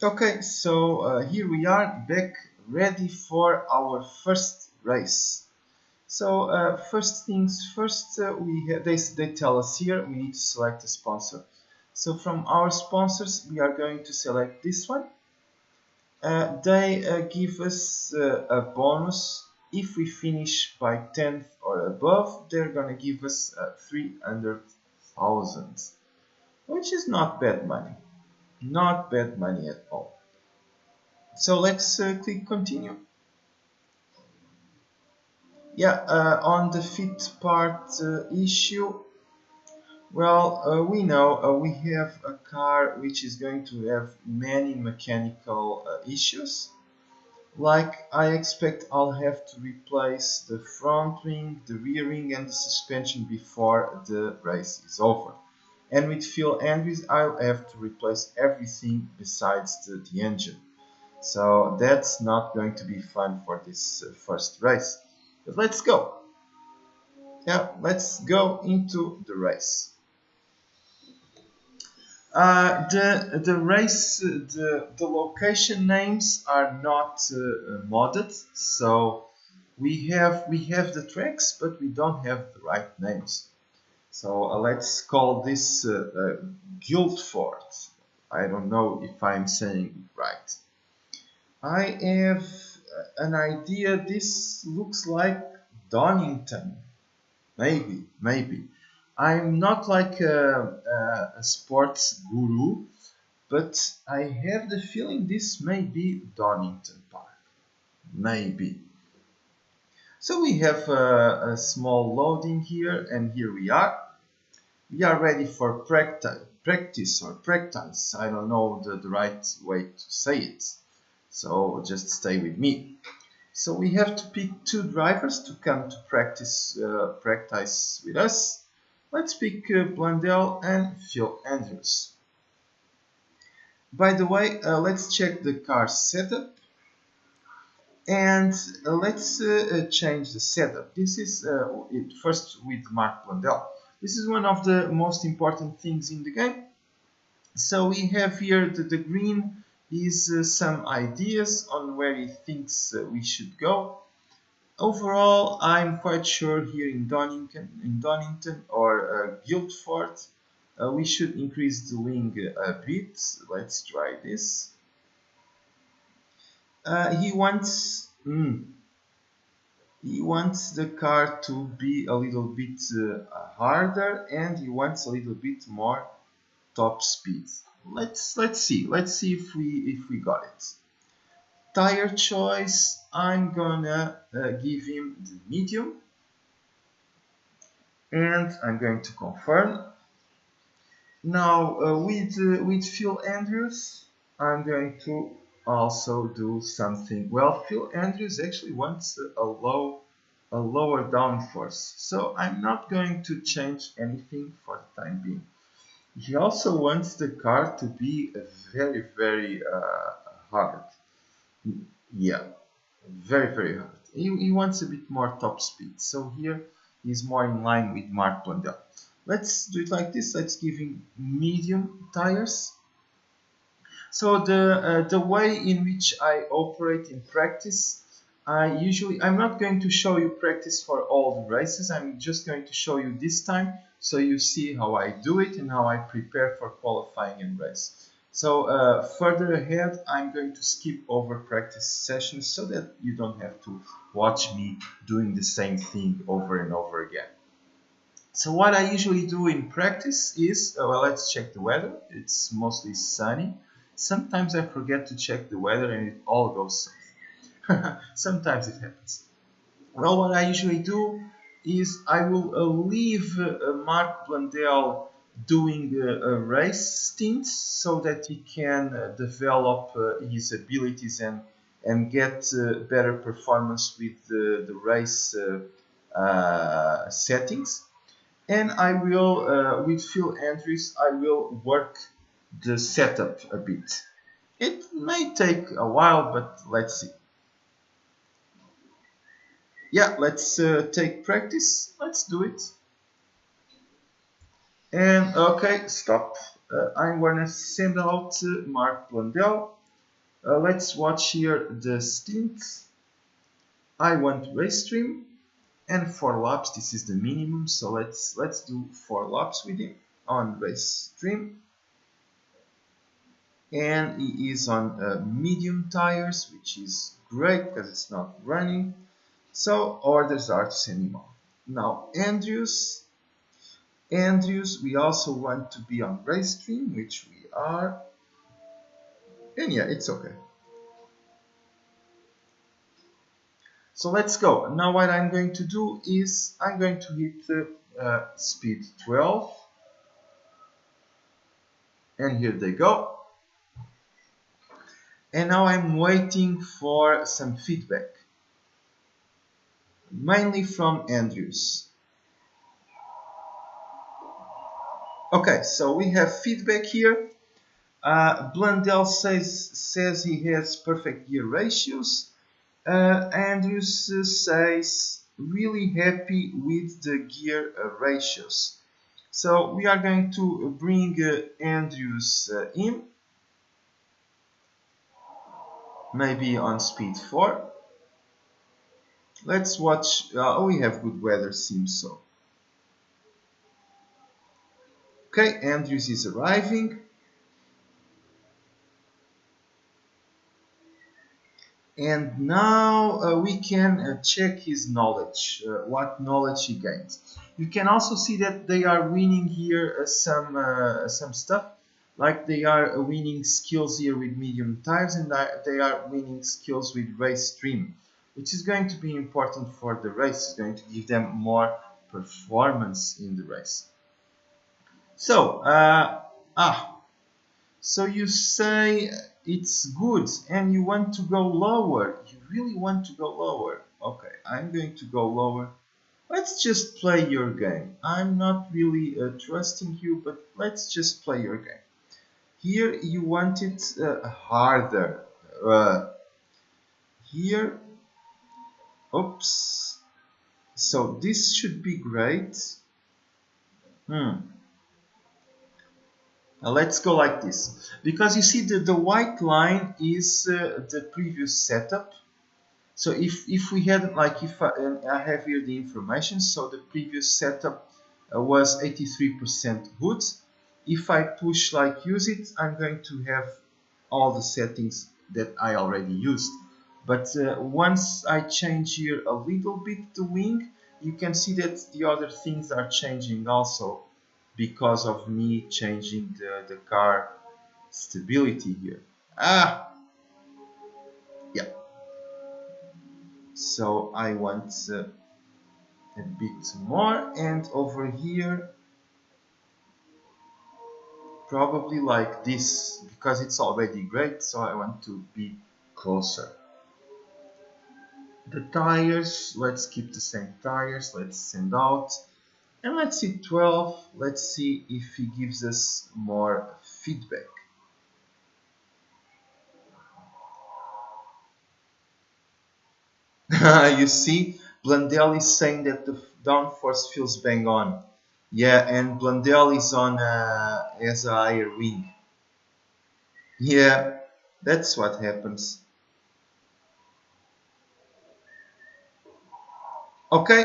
Okay, so here we are back, ready for our first race. So first things first, they tell us here we need to select a sponsor. So from our sponsors, we are going to select this one. They give us a bonus if we finish by 10th or above. They're gonna give us 300,000, which is not bad money, not bad money at all. So let's click continue. Yeah, on the fit part issue, well, we know we have a car which is going to have many mechanical issues. Like I expect I'll have to replace the front wing, the rear wing and the suspension before the race is over. And with Phil Andrews, I'll have to replace everything besides the engine. So that's not going to be fun for this first race. But let's go. Yeah, let's go into the race. The location names are not modded, so we have the tracks, but we don't have the right names. So let's call this Guildford. I don't know if I'm saying it right. I have an idea. This looks like Donington. Maybe. I'm not like a sports guru, but I have the feeling this may be Donington Park. Maybe. So we have a small loading here, and here we are. We are ready for practice or practice. I don't know the right way to say it. So just stay with me. So we have to pick two drivers to come to practice with us. Let's pick Blundell and Phil Andrews. By the way, let's check the car setup and let's change the setup. This is first with Mark Blundell. This is one of the most important things in the game. So we have here the green is some ideas on where he thinks we should go. Overall, I'm quite sure here in Donington or Guildford, we should increase the wing a bit. Let's try this. He wants the car to be a little bit harder, and he wants a little bit more top speed. Let's see if we got it. Tire choice, I'm gonna give him the medium, and I'm going to confirm. Now with Phil Andrews, I'm going to also do something. Well, Phil Andrews actually wants a lower downforce, so I'm not going to change anything for the time being. He also wants the car to be very hard. Yeah, very hard. He wants a bit more top speed, so here he's more in line with Mark Blundell. Let's do it like this. Let's give him medium tires. So the way in which I operate in practice, I'm not going to show you practice for all the races. I'm just going to show you this time, so you see how I do it and how I prepare for qualifying and race. So further ahead, I'm going to skip over practice sessions so that you don't have to watch me doing the same thing over and over again. So what I usually do in practice is, well, let's check the weather. It's mostly sunny. Sometimes I forget to check the weather and it all goes south. Sometimes it happens. Well, what I usually do is I will leave Mark Blundell doing a race stint so that he can develop his abilities and get better performance with the race settings. And I will, with Phil Andrews, I will work the setup a bit. It may take a while, but let's see. Yeah, let's take practice. Let's do it. And okay, stop. I'm gonna send out Mark Blundell. Let's watch here the stint. I want race stream, and 4 laps. This is the minimum, so let's do 4 laps with him on race stream. And he is on medium tires, which is great because it's not running. So orders are to send him on. Now Andrews, we also want to be on race stream, which we are. And yeah, it's okay. So let's go. Now what I'm going to do is I'm going to hit speed 12. And here they go. And now I'm waiting for some feedback. Mainly from Andrews. Okay, so we have feedback here. Blundell says he has perfect gear ratios. Andrews says really happy with the gear ratios. So we are going to bring Andrews in, maybe on speed 4. Let's watch. We have good weather, seems so. Okay, Andrews is arriving. And now we can check his knowledge, what knowledge he gains. You can also see that they are winning here some stuff, like they are winning skills here with medium tires, and they are winning skills with race stream, which is going to be important for the race. It's going to give them more performance in the race. So, so you say it's good and you want to go lower. You really want to go lower. Okay, I'm going to go lower. Let's just play your game. I'm not really trusting you, but let's just play your game. Here you want it harder. Here, oops. So this should be great. Now let's go like this, because you see the white line is the previous setup. So if we had, like, if I have here the information, so the previous setup was 83% good. If I push like use it, I'm going to have all the settings that I already used. But once I change here a little bit the wing, you can see that the other things are changing also, because of me changing the car stability here. Yeah. So I want a bit more, and over here probably like this, because it's already great, so I want to be closer. The tires, let's keep the same tires, let's send out. And let's see 12, let's see if he gives us more feedback. You see, Blundell is saying that the downforce feels bang on. Yeah, and Blundell is on as a higher wing. Yeah, that's what happens. Okay.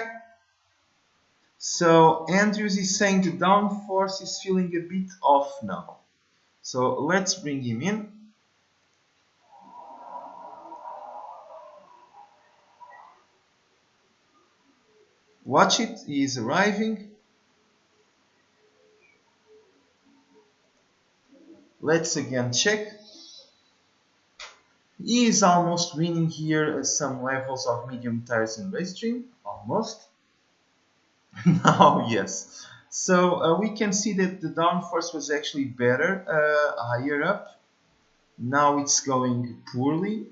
So Andrews is saying the downforce is feeling a bit off now. So let's bring him in. Watch it, he is arriving. Let's again check. He is almost winning here some levels of medium tires in race stream. Almost. Now, yes. So we can see that the downforce was actually better higher up. Now it's going poorly.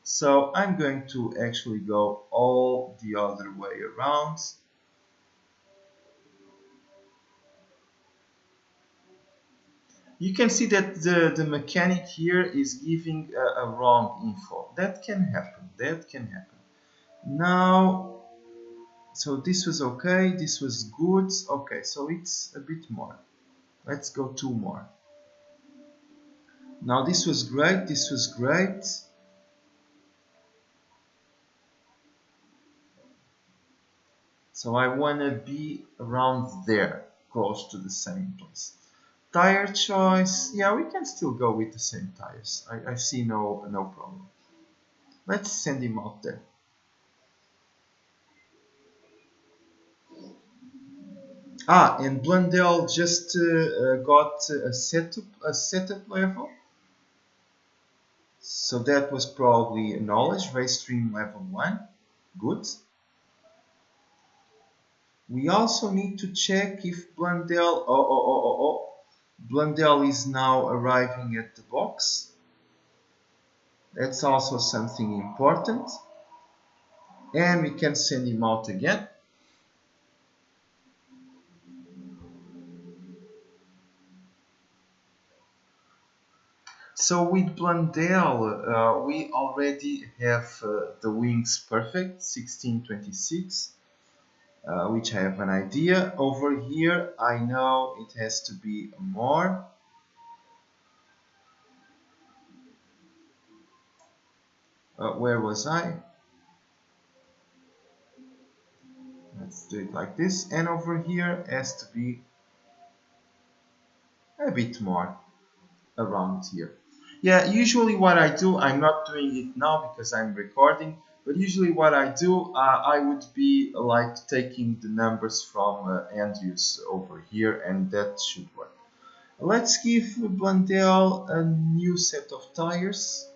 So I'm going to actually go all the other way around. You can see that the mechanic here is giving a wrong info. That can happen. That can happen. Now, so this was okay. This was good. Okay, so it's a bit more. Let's go 2 more. Now this was great, this was great. So I want to be around there, close to the same place. Tire choice, yeah, we can still go with the same tires. I see no problem. Let's send him out there. And Blundell just got a setup level. So that was probably knowledge, race stream level 1. Good. We also need to check if Blundell, Blundell is now arriving at the box. That's also something important. And we can send him out again. So with Blundell, we already have the wings perfect, 1626. Which I have an idea. Over here, I know it has to be more. Where was I? Let's do it like this. And over here has to be a bit more around here. Yeah, usually what I do, I'm not doing it now because I'm recording, but usually what I do, I would be like taking the numbers from Andrews over here, and that should work. Let's give Blundell a new set of tires,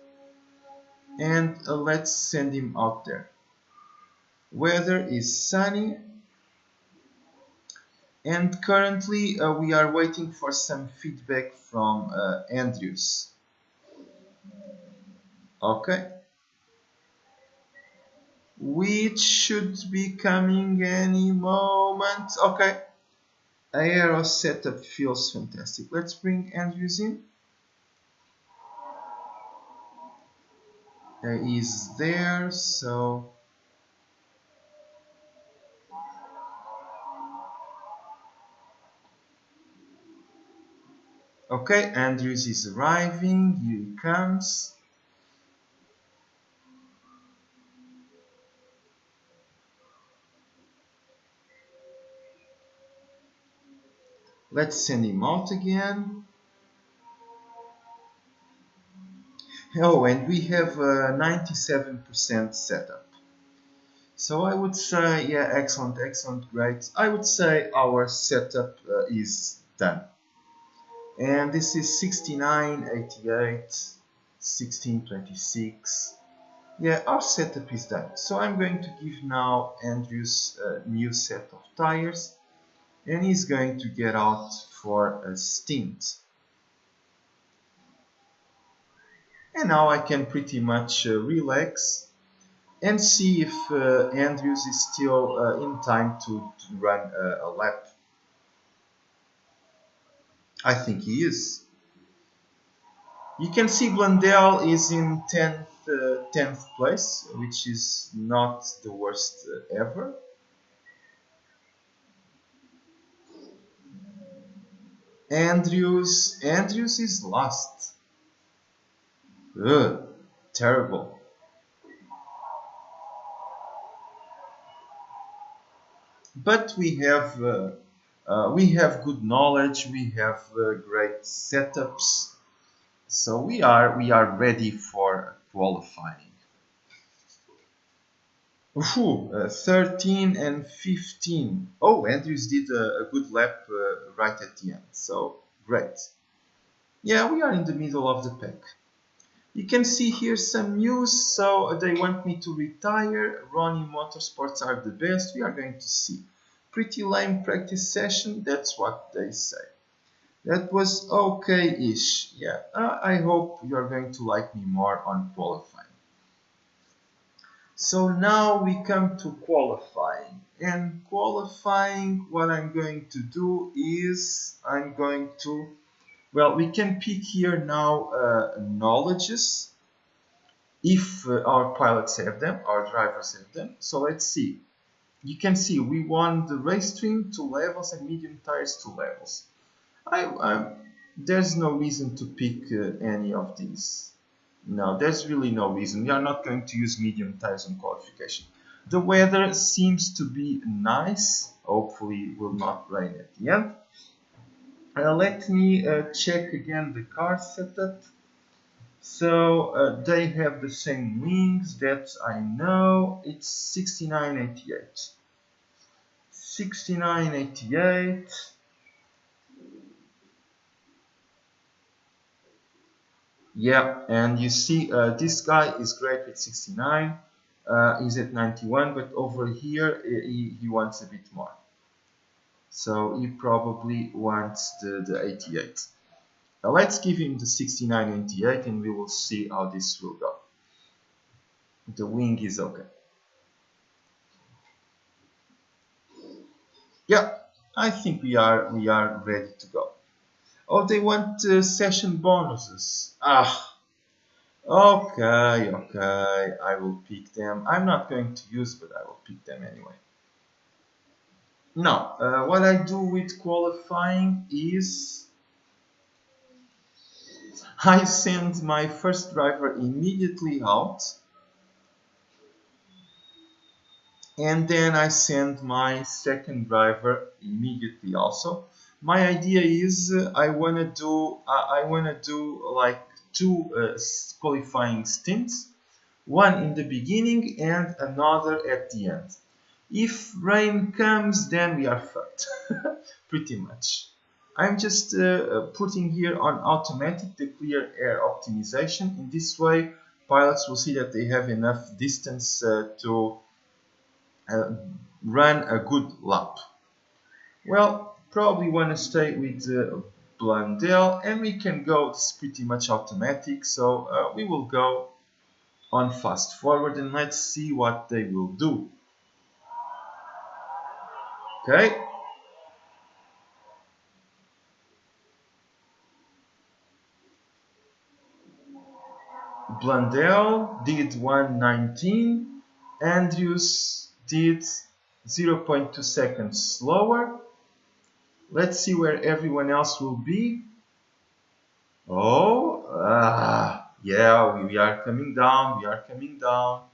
and let's send him out there. Weather is sunny, and currently we are waiting for some feedback from Andrews. Okay, which should be coming any moment. Okay, aero setup feels fantastic. Let's bring Andrews in. He's there, so okay, Andrews is arriving. Here he comes. Let's send him out again. Oh, and we have a 97% setup. So I would say, yeah, excellent, excellent, great. I would say our setup is done. And this is 69, 88, 1626. Yeah, our setup is done. So I'm going to give now Andrews a new set of tires. And he's going to get out for a stint. And now I can pretty much relax and see if Andrews is still in time to run a lap. I think he is. You can see Blundell is in 10th place, which is not the worst ever. Andrews is last. Ugh, terrible. But we have good knowledge. We have great setups. So we are ready for qualifying. 13 and 15. Oh, Andrews did a good lap right at the end. So great. Yeah, we are in the middle of the pack. You can see here some news. So they want me to retire. Ronnie Motorsports are the best. We are going to see. Pretty lame practice session. That's what they say. That was okay-ish. Yeah, I hope you are going to like me more on qualifying. So now we come to qualifying. And qualifying, what I'm going to do is I'm going to, well, we can pick here now knowledges. If our pilots have them, our drivers have them. So let's see. You can see we won the race stream 2 levels and medium tires 2 levels. there's no reason to pick any of these. No, there's really no reason. We are not going to use medium tires on qualification. The weather seems to be nice. Hopefully it will not rain at the end. Let me check again the car setup. So they have the same wings, that I know. It's 6988. 6988. Yeah, and you see this guy is great with 69. He's at 91, but over here he wants a bit more. So he probably wants the 88. Now let's give him the 6988 and we will see how this will go. The wing is okay. Yeah, I think we are ready to go. Oh, they want session bonuses. Okay, I will pick them. I'm not going to use, but I will pick them anyway. Now, what I do with qualifying is I send my first driver immediately out, and then I send my second driver immediately also. My idea is I wanna do like two qualifying stints, one in the beginning and another at the end. If rain comes, then we are fucked, pretty much. I'm just putting here on automatic the clear air optimization. In this way, pilots will see that they have enough distance to run a good lap. Well, probably want to stay with Blundell, and we can go, it's pretty much automatic, so we will go on fast forward and let's see what they will do. Okay. Blundell did 1:19, Andrews did 0.2 seconds slower. Let's see where everyone else will be. Oh, yeah, we are coming down, we are coming down.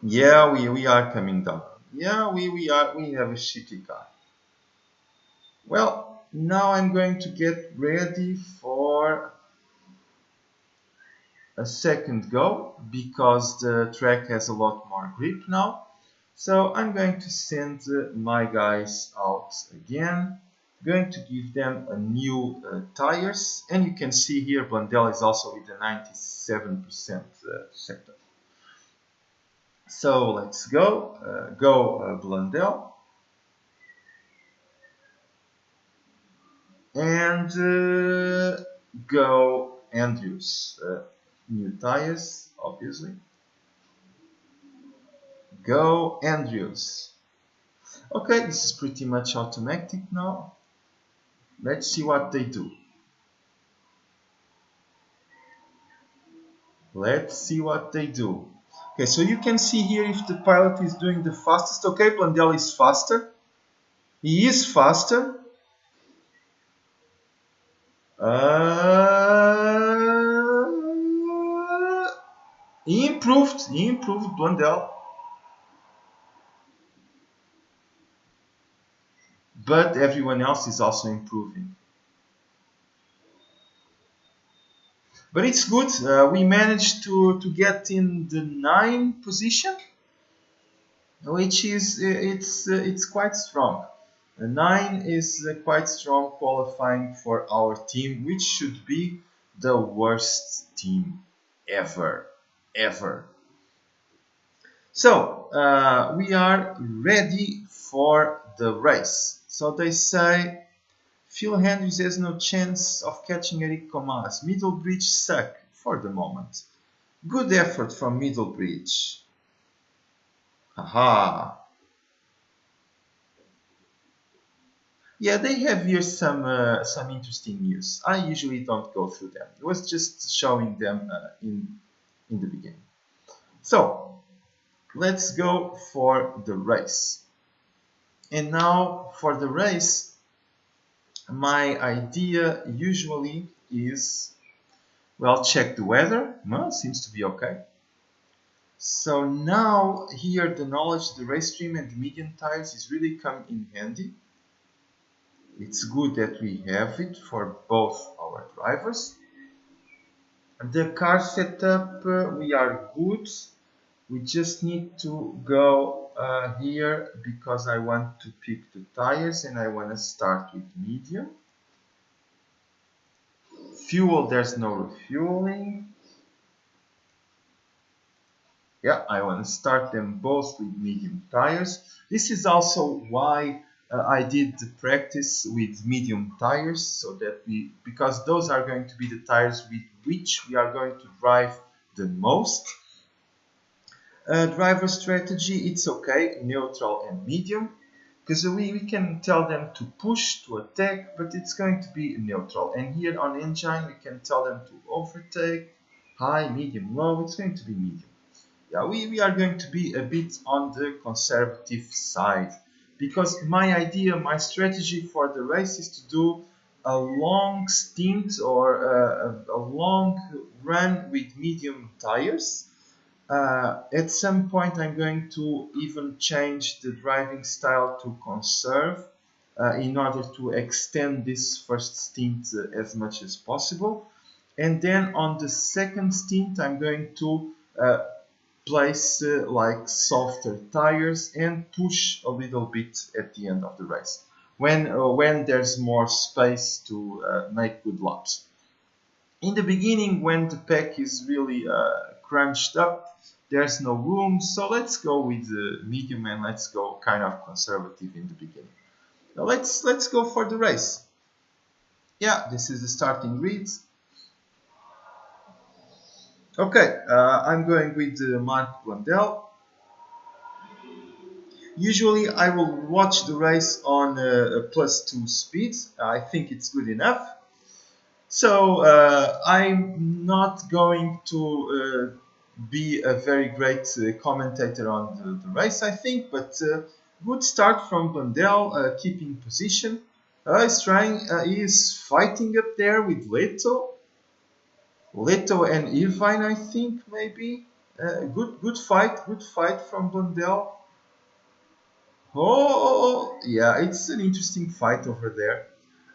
Yeah, we are coming down. Yeah, we have a shitty car. Well, now I'm going to get ready for a second go because the track has a lot more grip now. So I'm going to send my guys out again. Going to give them a new tires, and you can see here Blundell is also with a 97% setup. So let's go Blundell, and go Andrews. New tires, obviously. Go Andrews. Okay, this is pretty much automatic now. Let's see what they do. Let's see what they do. Okay, so you can see here if the pilot is doing the fastest. Okay, Blundell is faster. He is faster. He improved Blundell. But everyone else is also improving. But it's good. We managed to get in the 9th position, which is it's quite strong. 9 is quite strong qualifying for our team, which should be the worst team ever. So we are ready for the race. So they say Phil Hendricks has no chance of catching Eric Comas. Middlebridge suck for the moment. Good effort from Middlebridge. Haha. Yeah, they have here some interesting news. I usually don't go through them. It was just showing them in the beginning. So let's go for the race. And now for the race, My idea usually is, well, check the weather. Well, seems to be okay. So now here the knowledge, the race trim and the medium tires is really come in handy. It's good that we have it for both our drivers. The car setup, we are good. We just need to go here because I want to pick the tires and I want to start with medium. Fuel, there's no refueling. Yeah, I want to start them both with medium tires. This is also why I did the practice with medium tires, so that because those are going to be the tires with which we are going to drive the most. Driver strategy, it's okay, neutral and medium, because we can tell them to push, to attack, but it's going to be neutral. And here on engine, we can tell them to overtake, high, medium, low, it's going to be medium. Yeah, we are going to be a bit on the conservative side, because my idea, my strategy for the race is to do a long stint or a long run with medium tires. At some point I'm going to even change the driving style to conserve in order to extend this first stint as much as possible. And then on the second stint I'm going to place like softer tires and push a little bit at the end of the race when there's more space to make good laps. In the beginning, when the pack is really crunched up, there's no room, so let's go with the medium and let's go kind of conservative in the beginning. Now let's go for the race. Yeah, this is the starting grid. Okay, I'm going with Mark Blundell. Usually I will watch the race on +2 speed. I think it's good enough. So I'm not going to be a very great commentator on the race, I think, but good start from Blundell, keeping position. He's trying, he is fighting up there with Leto and Irvine, I think, maybe. Good fight from Blundell. Oh, yeah, it's an interesting fight over there.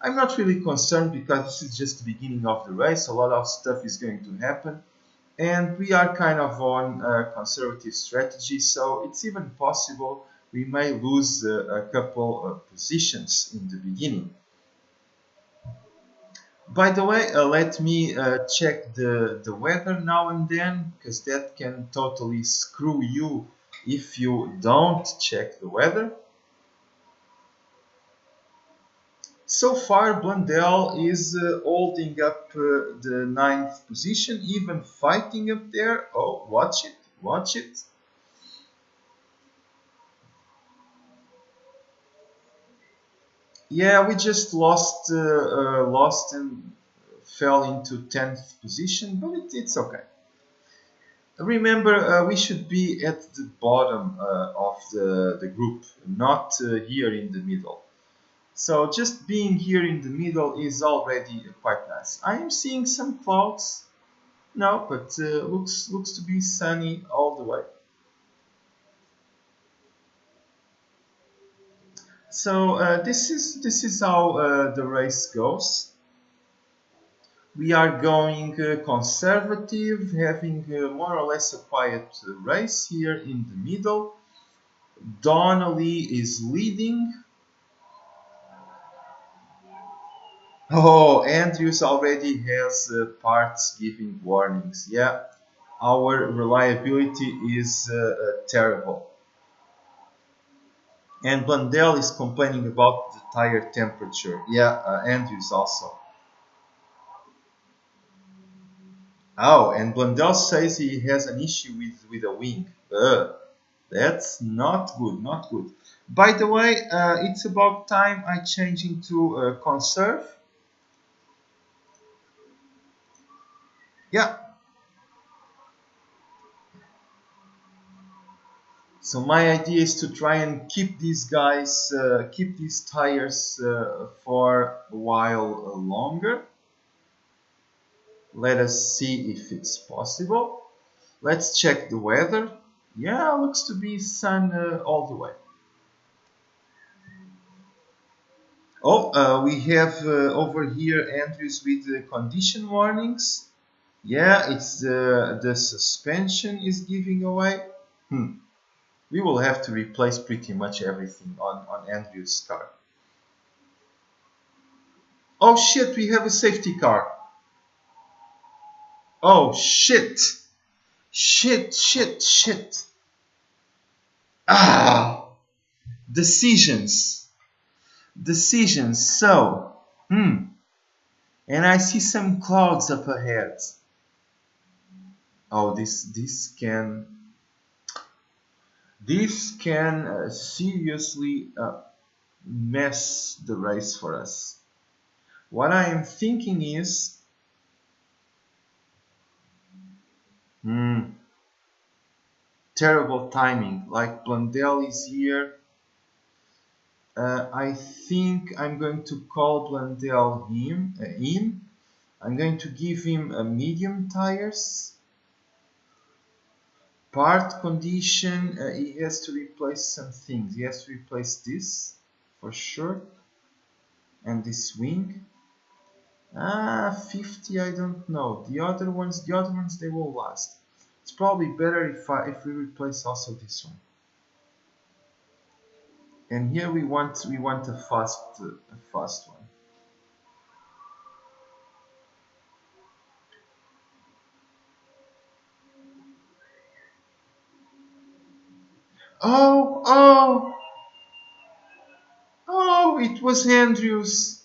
I'm not really concerned because this is just the beginning of the race. A lot of stuff is going to happen. And we are kind of on a conservative strategy, so it's even possible we may lose a couple of positions in the beginning. By the way, let me check the weather now and then, because that can totally screw you if you don't check the weather. So far, Blundell is holding up the 9th position, even fighting up there. Oh, watch it, watch it. Yeah, we just lost and fell into 10th position, but it's okay. Remember, we should be at the bottom of the group, not here in the middle. So just being here in the middle is already quite nice. I am seeing some clouds. No, but looks to be sunny all the way. So this is how the race goes. We are going conservative, having more or less a quiet race here in the middle. Donnelly is leading. Oh, Andrews already has parts giving warnings. Yeah, our reliability is terrible. And Blundell is complaining about the tire temperature. Yeah, Andrews also. Oh, and Blundell says he has an issue with a wing. That's not good, not good. By the way, it's about time I change into conserve. Yeah. So my idea is to try and keep these guys, keep these tires for a while longer. Let us see if it's possible. Let's check the weather. Yeah, looks to be sun all the way. Oh, we have over here entries with condition warnings. Yeah, it's the suspension is giving away. We will have to replace pretty much everything on Andrew's car. Oh shit, we have a safety car. Oh shit. Shit. Ah, decisions. So, and I see some clouds up ahead. Oh, this can seriously mess the race for us. What I am thinking is, terrible timing. Like Blundell is here. I think I'm going to call Blundell in. I'm going to give him a medium tires. Part condition, he has to replace some things. He has to replace this for sure, and this wing. 50, I don't know. The other ones they will last. It's probably better if we replace also this one. And here we want a fast one. Oh, it was Andrews.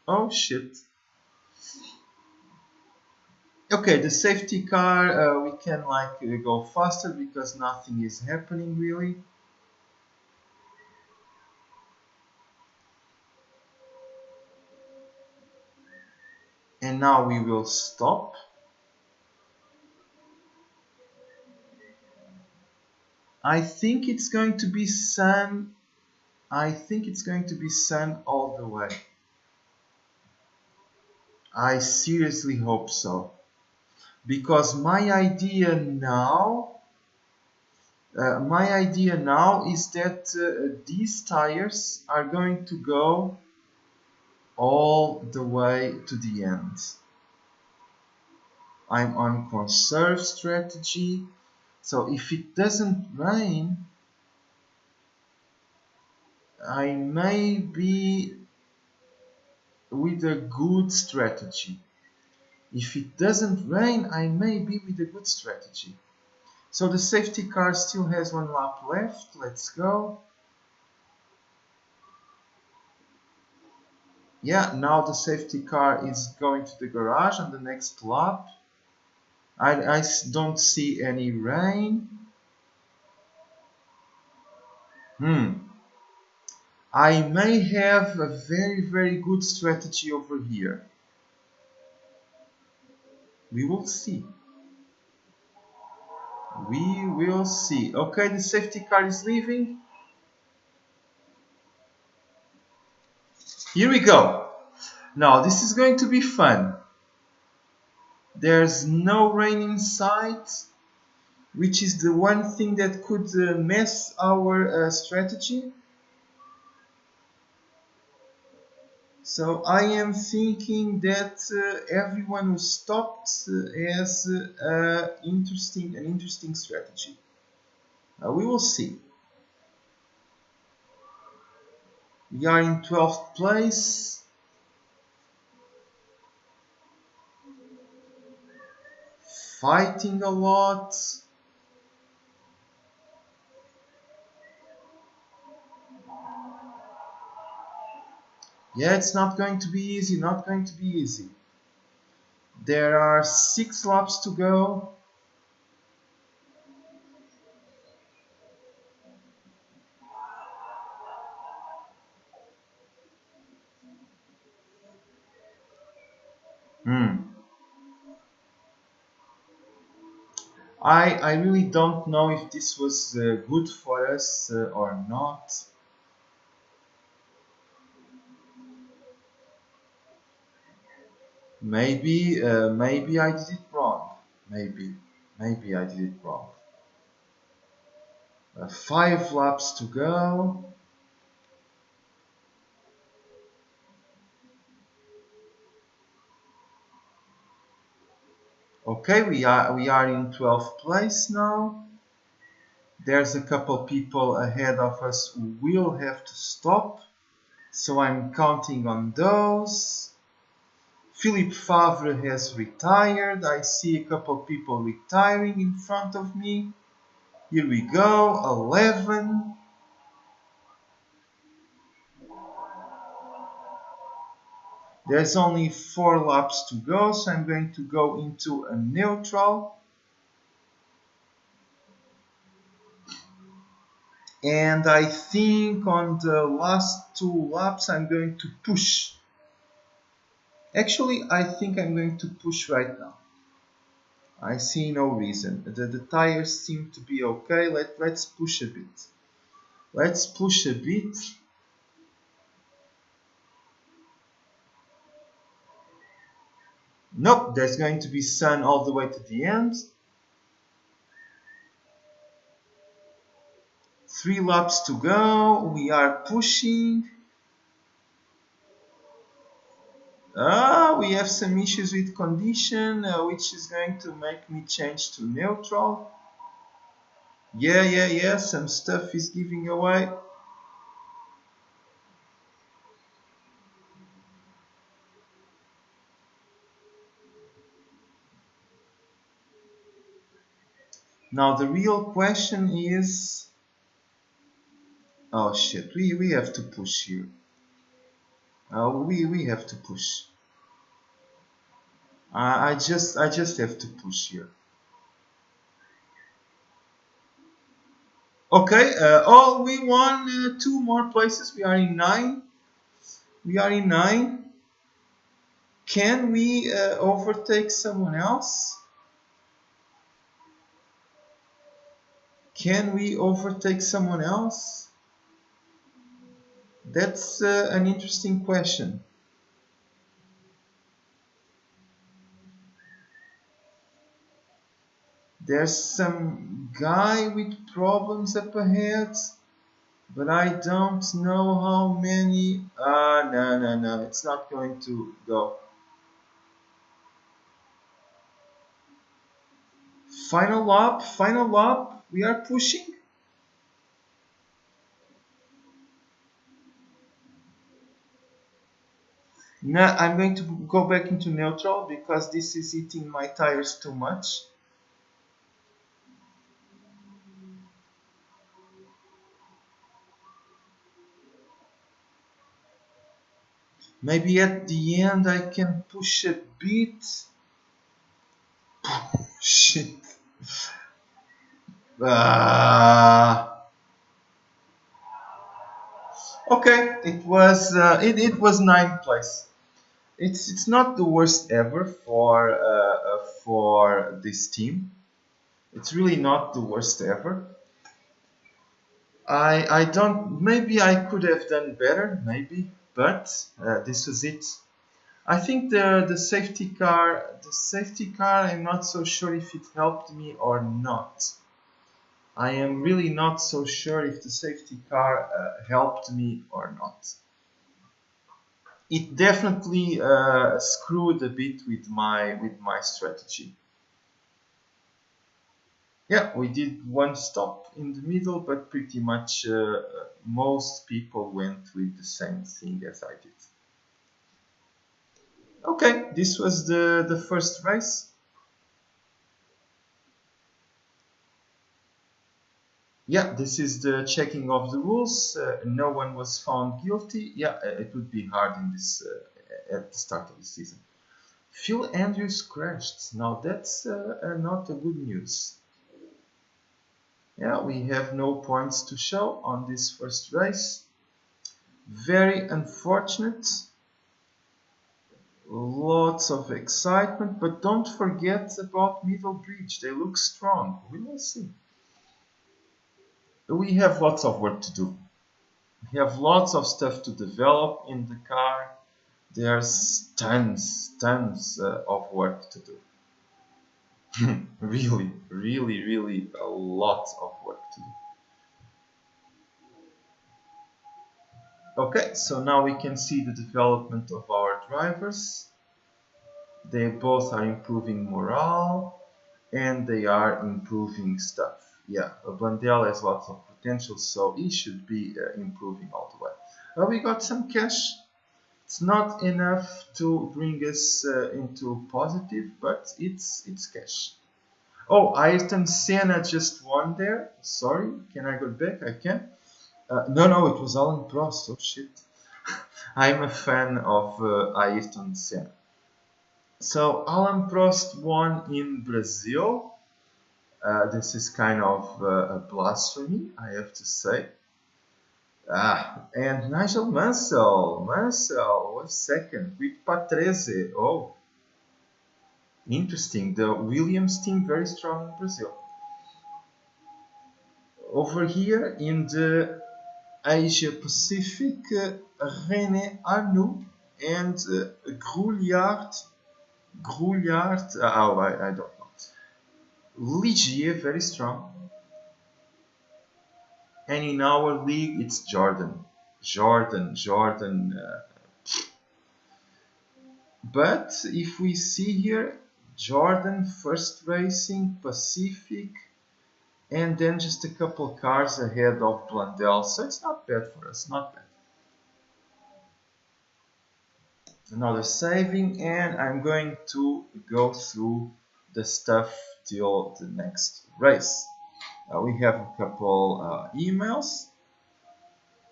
Oh shit. Okay, the safety car, we can like go faster because nothing is happening really. And now we will stop. I think it's going to be sun. I think it's going to be sun all the way. I seriously hope so. Because my idea now is that these tires are going to go all the way to the end. I'm on conserve strategy, so if it doesn't rain, I may be with a good strategy. If it doesn't rain, I may be with a good strategy. So the safety car still has one lap left. Let's go. Yeah, now the safety car is going to the garage on the next lap. I don't see any rain. I may have a very good strategy over here. We will see. Okay, the safety car is leaving. Here we go. Now this is going to be fun. There's no rain in sight, which is the one thing that could mess our strategy. So I am thinking that everyone who stopped has an interesting strategy. We will see. We are in 12th place. Fighting a lot. Yeah, it's not going to be easy, There are 6 laps to go. I really don't know if this was good for us or not. Maybe I did it wrong. Maybe I did it wrong. 5 laps to go. Okay, we are in 12th place now. There's a couple people ahead of us who will have to stop, so I'm counting on those. Philippe Favre has retired. I see a couple people retiring in front of me. Here we go, 11. There's only 4 laps to go, so I'm going to go into a neutral. And I think on the last 2 laps I'm going to push. Actually, I think I'm going to push right now. I see no reason. The tires seem to be okay. Let's push a bit. Let's push a bit. Nope, there's going to be sun all the way to the end. 3 laps to go. We are pushing. We have some issues with condition, which is going to make me change to neutral. Yeah, some stuff is giving away. Now the real question is... Oh shit, we have to push here. We have to push. I just have to push here. Okay, we won 2 more places. We are in 9. We are in 9. Can we overtake someone else? Can we overtake someone else? That's an interesting question. There's some guy with problems up ahead, but I don't know how many. No, it's not going to go. Final lap, we are pushing. Now I'm going to go back into neutral because this is eating my tires too much. Maybe at the end I can push a bit. Shit. Okay, it was 9th place. It's not the worst ever for this team. It's really not the worst ever. I don't. Maybe I could have done better. Maybe, but this was it. I think the safety car. I'm not so sure if it helped me or not. I am really not so sure if the safety car helped me or not. It definitely screwed a bit with my strategy. Yeah, we did 1 stop in the middle, but pretty much most people went with the same thing as I did. Okay, this was the first race. Yeah, this is the checking of the rules. No one was found guilty. Yeah, it would be hard in this at the start of the season. Phil Andrews crashed. Now that's not a good news. Yeah, we have no points to show on this first race. Very unfortunate. Lots of excitement, but don't forget about Middle Bridge. They look strong. We will see. We have lots of work to do. We have lots of stuff to develop in the car. There's tons of work to do. Really a lot of work to do. Okay, so now we can see the development of our drivers. They both are improving morale and they are improving stuff. Yeah, Blundell has lots of potential, so he should be improving all the way. We got some cash. It's not enough to bring us into positive, but it's cash. Oh, Ayrton Senna just won there. Sorry, can I go back? I can. No, it was Alan Prost. Oh shit. I'm a fan of Ayrton Senna. So Alan Prost won in Brazil. This is kind of a blasphemy, I have to say. And Nigel Mansell was second with Patrese. Oh, interesting. The Williams team very strong in Brazil. Over here in the Asia Pacific, René Arnoux and Grouillard. I don't know. Ligier, very strong. And in our league, it's Jordan. But if we see here, Jordan first racing, Pacific, and then just a couple cars ahead of Blundell. So it's not bad for us, not bad. Another saving, and I'm going to go through the stuff till the next race. We have a couple emails.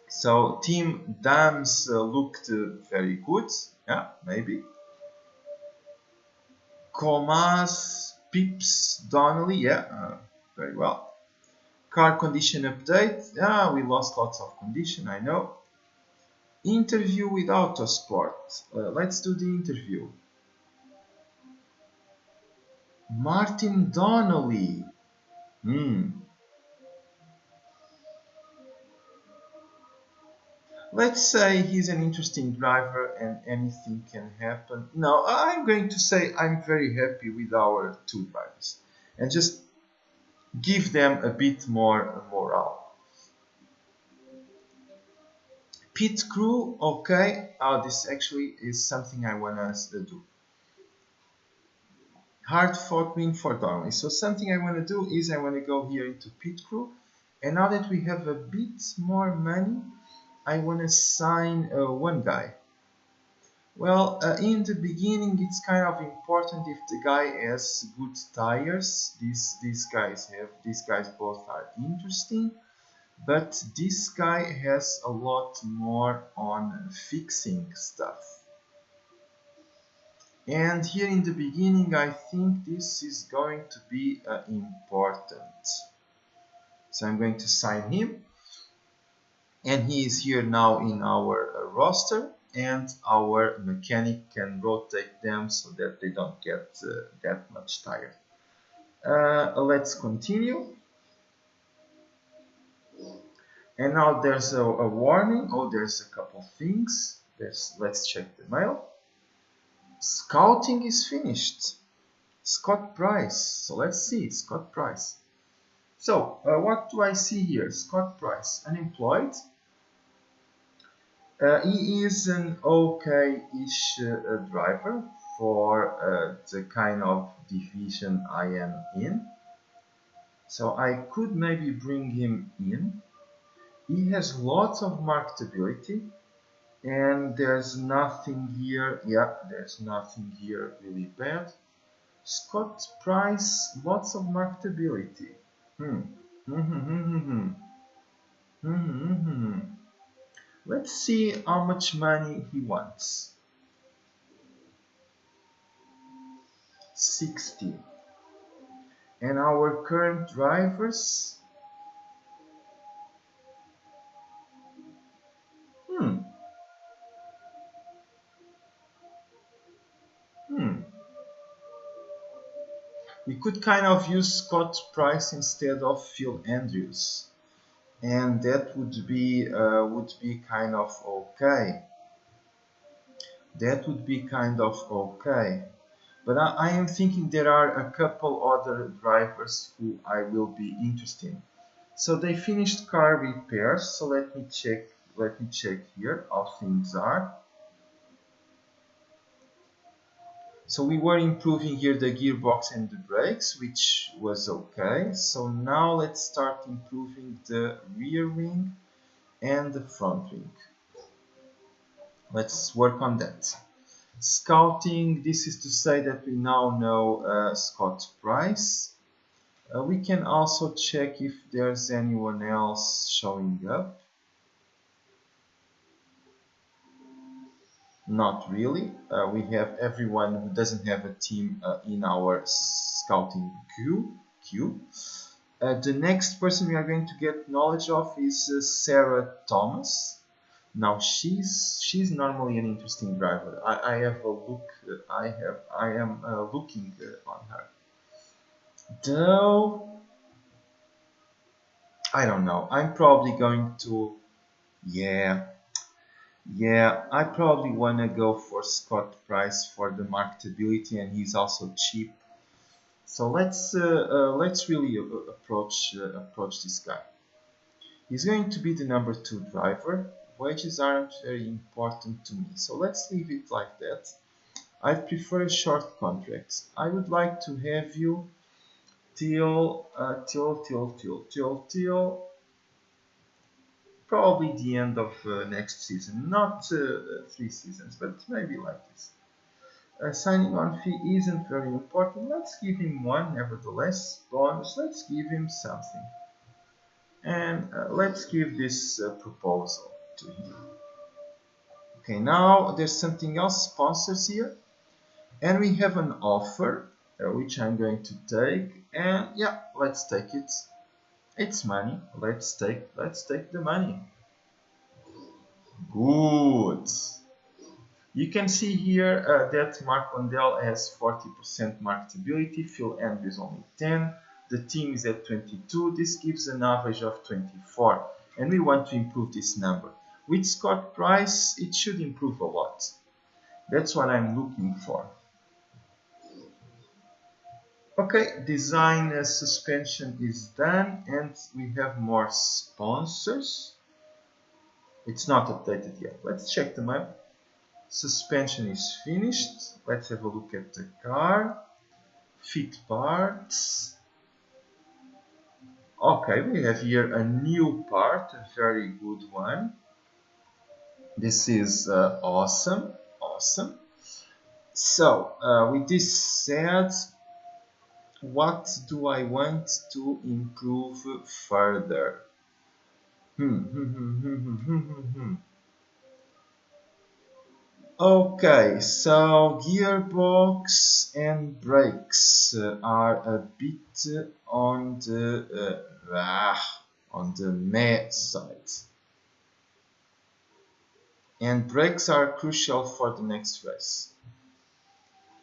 So Team Dams looked very good. Yeah, maybe. Comas, Pips, Donnelly. Yeah, very well. Car condition update. Yeah, we lost lots of condition, I know. Interview with Autosport. Let's do the interview. Martin Donnelly. Let's say he's an interesting driver and anything can happen. No, I'm going to say I'm very happy with our two drivers and just give them a bit more morale. Pit crew, okay. This actually is something I want us to do. Hard fought win for Donnelly. So something I want to do is I want to go here into pit crew, and now that we have a bit more money, I want to sign one guy. Well, in the beginning, it's kind of important if the guy has good tires. These guys both are interesting, but this guy has a lot more on fixing stuff. And here in the beginning, I think this is going to be important. So I'm going to sign him. And he is here now in our roster. And our mechanic can rotate them so that they don't get that much tired. Let's continue. And now there's a warning. Oh, there's a couple things. Let's check the mail. Scouting is finished. Scott Price. So let's see, Scott Price. So what do I see here? Scott Price, unemployed. He is an okay-ish driver for the kind of division I am in. So I could maybe bring him in. He has lots of marketability. And there's nothing here, there's nothing here really bad. Scott Price, lots of marketability. Let's see how much money he wants. 60. And our current drivers. We could kind of use Scott Price instead of Phil Andrews, and that would be kind of okay. That would be kind of okay. But I am thinking there are a couple other drivers who I will be interested in. So they finished car repairs. So let me check. Let me check here how things are. So we were improving here the gearbox and the brakes, which was okay. So now let's start improving the rear wing and the front wing. Let's work on that. Scouting, this is to say that we now know Scott Price. We can also check if there's anyone else showing up. Not really. We have everyone who doesn't have a team in our scouting queue. The next person we are going to get knowledge of is Sarah Thomas. Now she's normally an interesting driver. I have a look. I am looking on her. Though I don't know. I'm probably going to yeah, I probably want to go for Scott Price for the marketability, and he's also cheap. So let's really approach this guy. He's going to be the number 2 driver. Wages aren't very important to me, so let's leave it like that. I prefer a short contract. I would like to have you till probably the end of next season. Not 3 seasons, but maybe like this. Signing on fee isn't very important. Let's give him 1 nevertheless. Bonus, let's give him something. And let's give this proposal to him. Okay, now there's something else, sponsors here. And we have an offer, which I'm going to take. And yeah, let's take it. It's money. Let's take the money. Good. You can see here that Mark Lundell has 40% marketability, Phil Andrews only 10, the team is at 22, this gives an average of 24, and we want to improve this number. With Scott Price, it should improve a lot. That's what I'm looking for. Okay, design suspension is done, and we have more sponsors. It's not updated yet. Let's check them out. Suspension is finished. Let's have a look at the car. Fit parts. Okay, we have here a new part, a very good one. This is awesome. So, with this said, what do I want to improve further? Okay, so gearbox and brakes are a bit on the meh side, and brakes are crucial for the next race.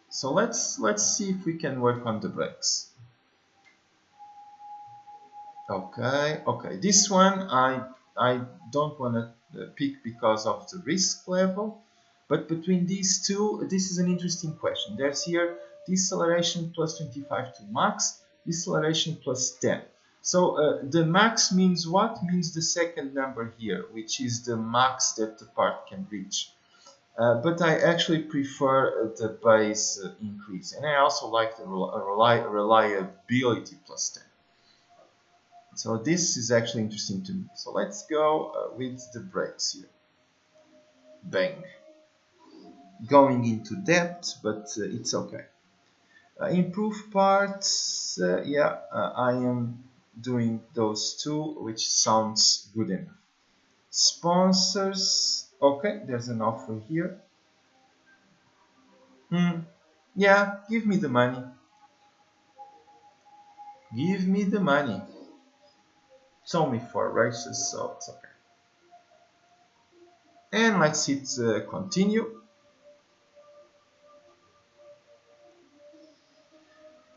So let's see if we can work on the brakes. Okay, this one I don't want to pick because of the risk level. But between these two, this is an interesting question. There's here deceleration plus 25 to max, deceleration plus 10. So the max means what? Means the second number here, which is the max that the part can reach. But I actually prefer the base increase. And I also like the reliability plus 10. So this is actually interesting to me. So let's go with the brakes here. Bang. Going into depth, but it's okay. Improve parts, I am doing those two, which sounds good enough. Sponsors, okay, there's an offer here. Yeah, give me the money. Give me the money. It's only 4 races, so it's okay. And let's hit continue.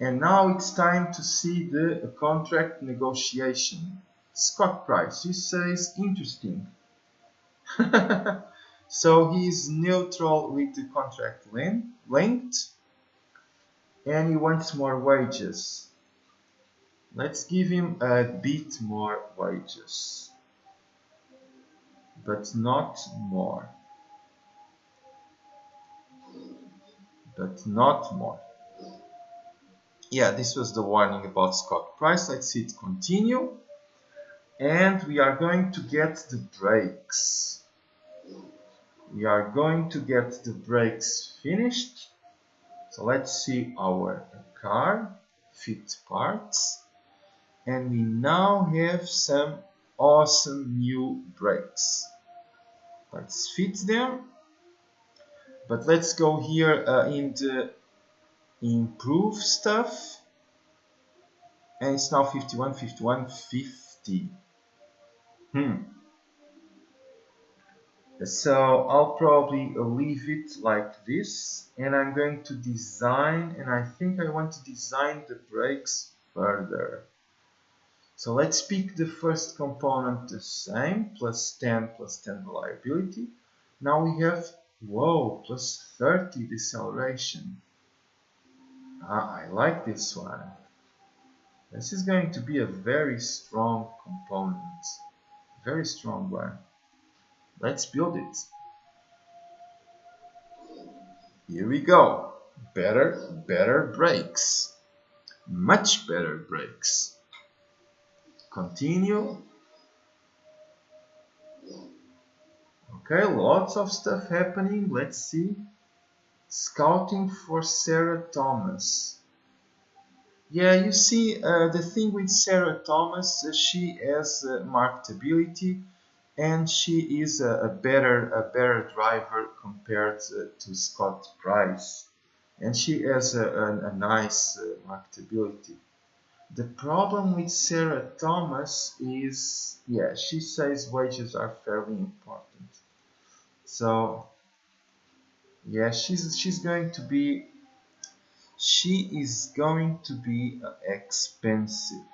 And now it's time to see the contract negotiation. Scott Price, he says interesting. So he is neutral with the contract length and he wants more wages. Let's give him a bit more wages, but not more. But not more. Yeah, this was the warning about Scott Price. Let's hit continue. And we are going to get the brakes. We are going to get the brakes finished. So let's see our car, fit parts. And we now have some awesome new brakes. Let's fit them. But let's go here in the improve stuff. And it's now 51, 51, 50. So I'll probably leave it like this, and I'm going to design, and I think I want to design the brakes further. So let's pick the first component the same, plus 10 reliability. Now we have, whoa, plus 30 deceleration. I like this one. This is going to be a very strong component, very strong one. Let's build it. Here we go. Better brakes. Much better brakes. Continue. Okay, lots of stuff happening. Let's see. Scouting for Sarah Thomas. Yeah, you see, the thing with Sarah Thomas, she has marketability. And she is a better driver compared to Scott Price, and she has a nice marketability. The problem with Sarah Thomas is, yeah, she says wages are fairly important. So, yeah, she is going to be expensive.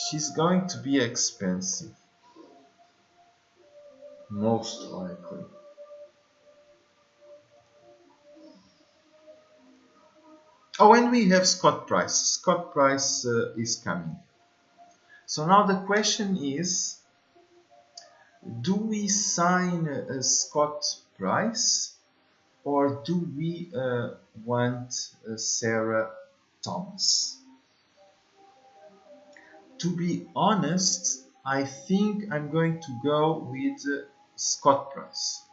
She's going to be expensive, most likely. Oh, and we have Scott Price. Scott Price is coming. So now the question is, do we sign Scott Price or do we want Sarah Thomas? To be honest, I think I'm going to go with Scott Price.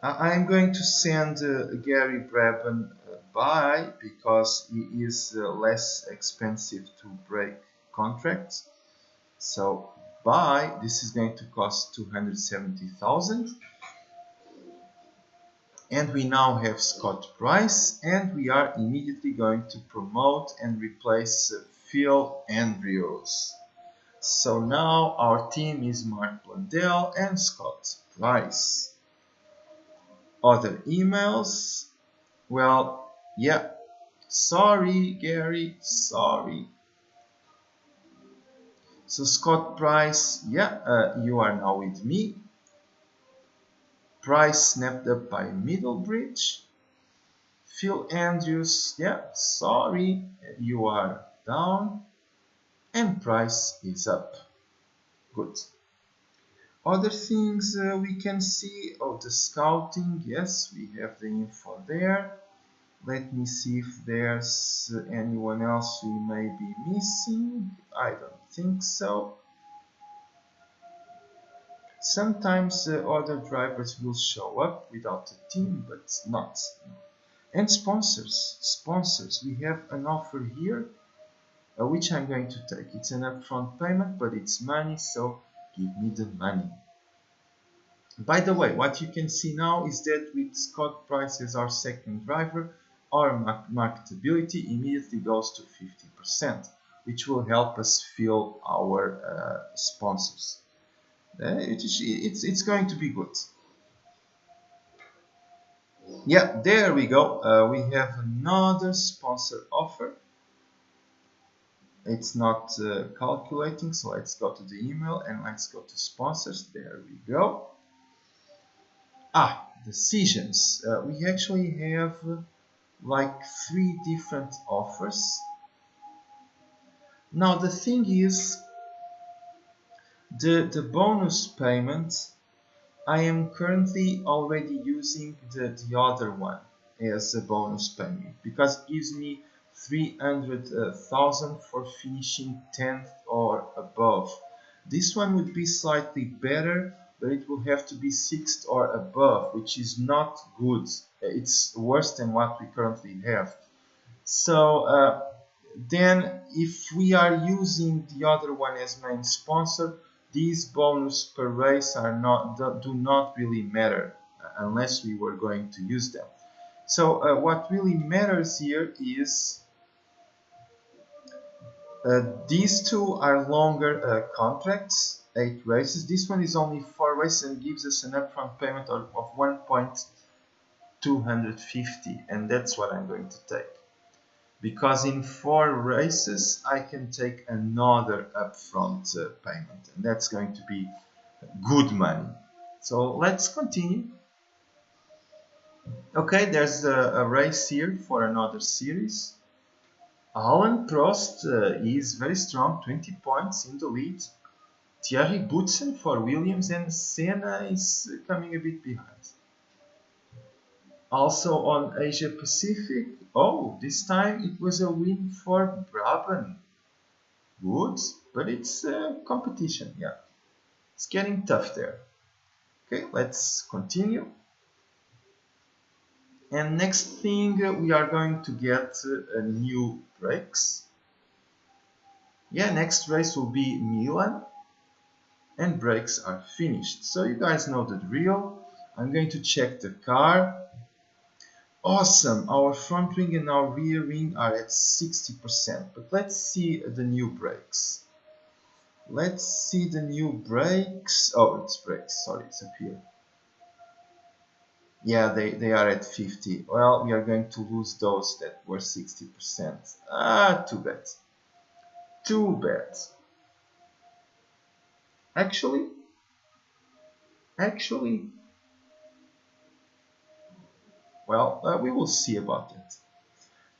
I'm going to send Gary Brabham by because he is less expensive to break contracts. So buy, this is going to cost 270,000. And we now have Scott Price, and we are immediately going to promote and replace Phil Andrews. So now our team is Mark Blundell and Scott Price. Other emails, well, yeah, sorry Gary, sorry. So Scott Price, yeah, you are now with me. Price snapped up by Middlebridge. Phil Andrews, yeah, sorry, you are down. And Price is up. Good. Other things we can see, oh, the scouting, yes, we have the info there. Let me see if there's anyone else we may be missing. I don't think so. Sometimes other drivers will show up without a team, but not. And sponsors, we have an offer here, which I'm going to take. It's an upfront payment, but it's money, so give me the money. By the way, what you can see now is that with Scott Price as our second driver, our marketability immediately goes to 50%, which will help us fill our sponsors. It's going to be good. Yeah, there we go. We have another sponsor offer. It's not calculating, so let's go to the email and let's go to sponsors. There we go. Decisions. We actually have like 3 different offers. Now the thing is, the bonus payment, I am currently already using the other one as a bonus payment because it gives me 300,000 for finishing 10th or above. This one would be slightly better, but it will have to be 6th or above, which is not good. It's worse than what we currently have. So then if we are using the other one as main sponsor, these bonus per race do not really matter unless we were going to use them. So what really matters here is these 2 are longer contracts, 8 races. This one is only 4 races and gives us an upfront payment of 1.250, and that's what I'm going to take. Because in 4 races I can take another upfront payment, and that's going to be good money. So let's continue. Okay, there's a race here for another series. Alan Prost is very strong, 20 points in the lead. Thierry Boutsen for Williams, and Senna is coming a bit behind. Also on Asia Pacific, this time it was a win for Brabham. Good, but it's competition, yeah. It's getting tough there. Okay, let's continue. And next thing, we are going to get new brakes. Yeah, next race will be Milan, and brakes are finished. So you guys know the drill. I'm going to check the car. Awesome, our front wing and our rear wing are at 60%, but let's see the new brakes. Let's see the new brakes. Oh, it's brakes, sorry, it's up here. Yeah, they are at 50. Well, we are going to lose those that were 60%. Too bad. Too bad. Actually, well, we will see about it.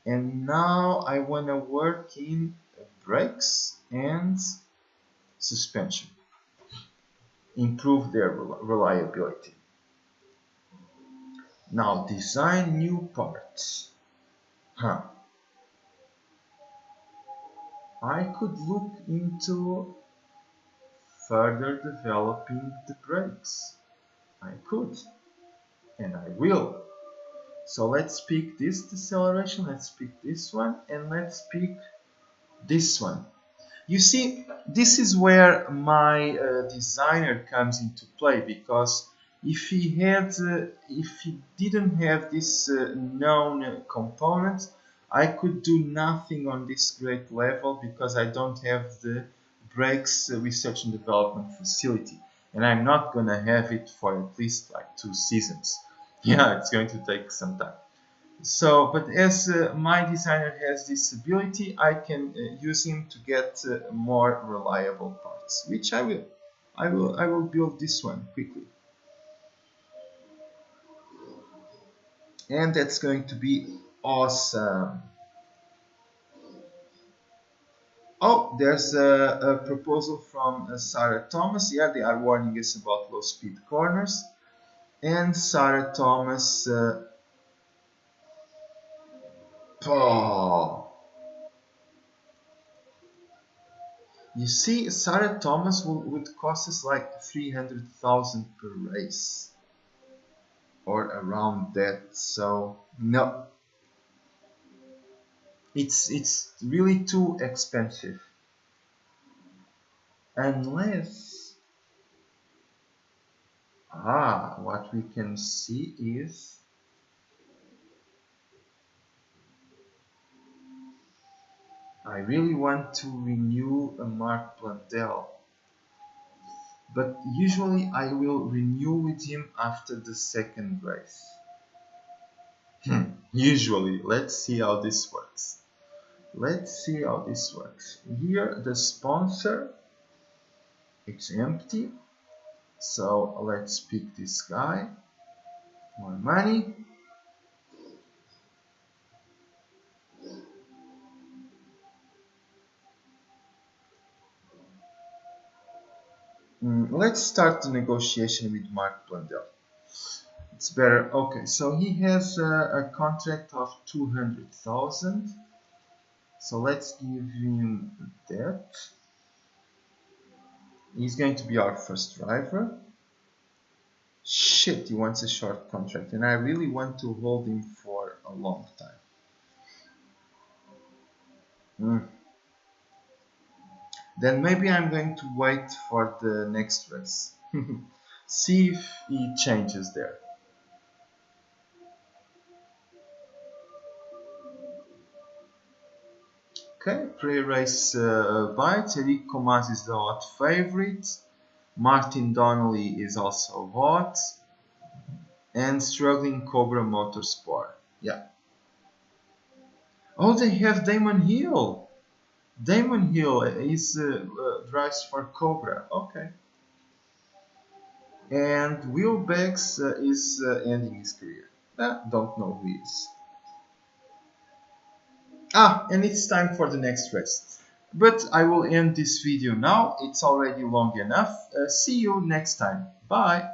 And now I want to work in brakes and suspension. Improve their reliability. Now design new parts. I could look into further developing the brakes. I could, and I will. So let's pick this deceleration, let's pick this one, and let's pick this one. You see, this is where my designer comes into play, because if he didn't have this known component, I could do nothing on this great level because I don't have the brakes research and development facility, and I'm not gonna have it for at least like 2 seasons. Yeah, it's going to take some time. So, but as my designer has this ability, I can use him to get more reliable parts, which I will. I will build this one quickly, and that's going to be awesome. Oh, there's a proposal from Sarah Thomas. Yeah, they are warning us about low speed corners, and Sarah Thomas. You see, Sarah Thomas would cost us like 300,000 per race, or around that. So no, it's really too expensive. Unless, what we can see is I really want to renew a Mark Blundell, but usually I will renew with him after the second race. Usually. Let's see how this works. Here the sponsor, it's empty. So let's pick this guy. More money. Let's start the negotiation with Mark Blundell. It's better. Okay, so he has a contract of 200,000. So let's give him that. He's going to be our first driver. Shit, he wants a short contract, and I really want to hold him for a long time. Then maybe I'm going to wait for the next race. See if he changes there. Okay, pre-race bites. Eric Comas is the hot favorite. Martin Donnelly is also hot. And struggling Cobra Motorsport. Yeah. Oh, they have Damon Hill. Damon Hill is drives for Cobra. Okay. And Will Beggs is ending his career. Don't know who he is. And it's time for the next race. But I will end this video now. It's already long enough. See you next time. Bye.